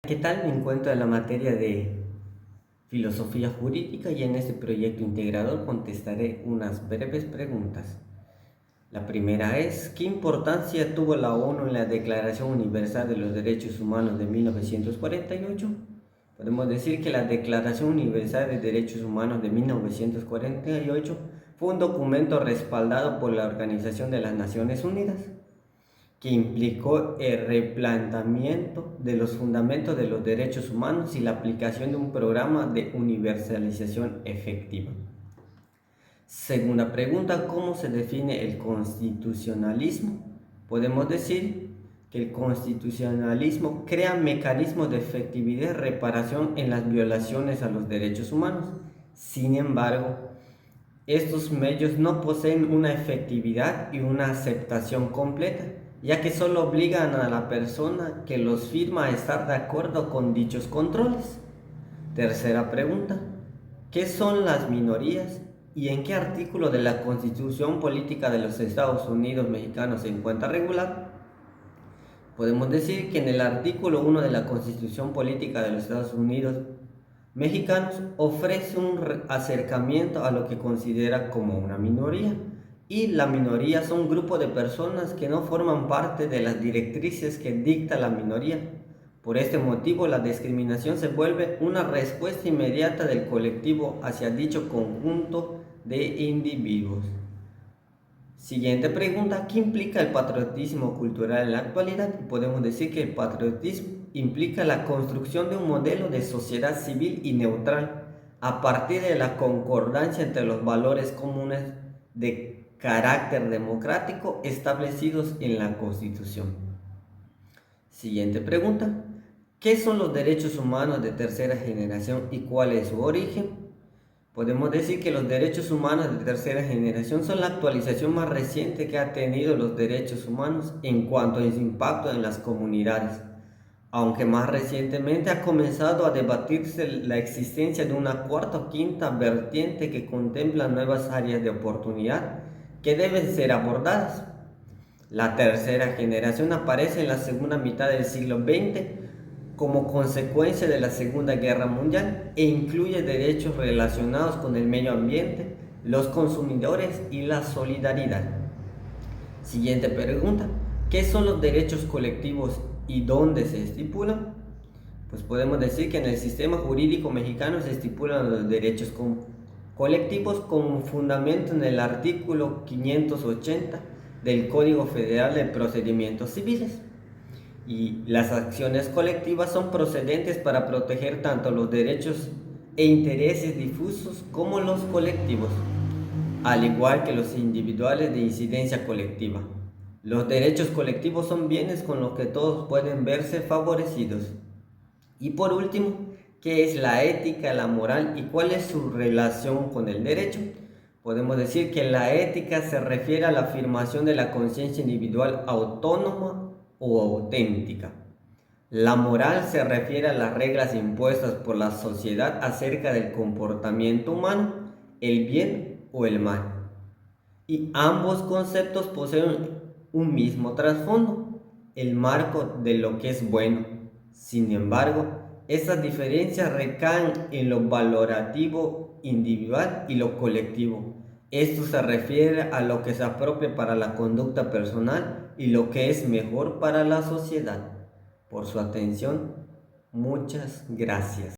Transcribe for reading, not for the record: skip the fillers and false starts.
¿Qué tal? Me encuentro en la materia de filosofía jurídica y en este proyecto integrador contestaré unas breves preguntas. La primera es, ¿qué importancia tuvo la ONU en la Declaración Universal de los Derechos Humanos de 1948? Podemos decir que la Declaración Universal de Derechos Humanos de 1948 fue un documento respaldado por la Organización de las Naciones Unidas, que implicó el replanteamiento de los fundamentos de los derechos humanos y la aplicación de un programa de universalización efectiva. Segunda pregunta, ¿cómo se define el constitucionalismo? Podemos decir que el constitucionalismo crea mecanismos de efectividad y reparación en las violaciones a los derechos humanos. Sin embargo, estos medios no poseen una efectividad y una aceptación completa, ya que solo obligan a la persona que los firma a estar de acuerdo con dichos controles. Tercera pregunta, ¿qué son las minorías y en qué artículo de la Constitución Política de los Estados Unidos Mexicanos se encuentra regulado? Podemos decir que en el artículo 1 de la Constitución Política de los Estados Unidos Mexicanos ofrece un acercamiento a lo que considera como una minoría, y la minoría son un grupo de personas que no forman parte de las directrices que dicta la minoría. Por este motivo, la discriminación se vuelve una respuesta inmediata del colectivo hacia dicho conjunto de individuos. Siguiente pregunta, ¿qué implica el patriotismo cultural en la actualidad? Podemos decir que el patriotismo implica la construcción de un modelo de sociedad civil y neutral a partir de la concordancia entre los valores comunes de carácter democrático establecidos en la Constitución. Siguiente pregunta, ¿qué son los derechos humanos de tercera generación y cuál es su origen? Podemos decir que los derechos humanos de tercera generación son la actualización más reciente que ha tenido los derechos humanos en cuanto a su impacto en las comunidades, aunque más recientemente ha comenzado a debatirse la existencia de una cuarta o quinta vertiente que contempla nuevas áreas de oportunidad que deben ser abordadas. La tercera generación aparece en la segunda mitad del siglo XX como consecuencia de la Segunda Guerra Mundial e incluye derechos relacionados con el medio ambiente, los consumidores y la solidaridad. Siguiente pregunta, ¿qué son los derechos colectivos y dónde se estipulan? Pues podemos decir que en el sistema jurídico mexicano se estipulan los derechos colectivos con fundamento en el artículo 580 del Código Federal de Procedimientos Civiles. Y las acciones colectivas son procedentes para proteger tanto los derechos e intereses difusos como los colectivos, al igual que los individuales de incidencia colectiva. Los derechos colectivos son bienes con los que todos pueden verse favorecidos. Y por último, ¿qué es la ética, la moral y cuál es su relación con el derecho? Podemos decir que la ética se refiere a la afirmación de la conciencia individual autónoma o auténtica. La moral se refiere a las reglas impuestas por la sociedad acerca del comportamiento humano, el bien o el mal. Y ambos conceptos poseen un mismo trasfondo, el marco de lo que es bueno. Sin embargo, esas diferencias recaen en lo valorativo individual y lo colectivo. Esto se refiere a lo que se apropia para la conducta personal y lo que es mejor para la sociedad. Por su atención, muchas gracias.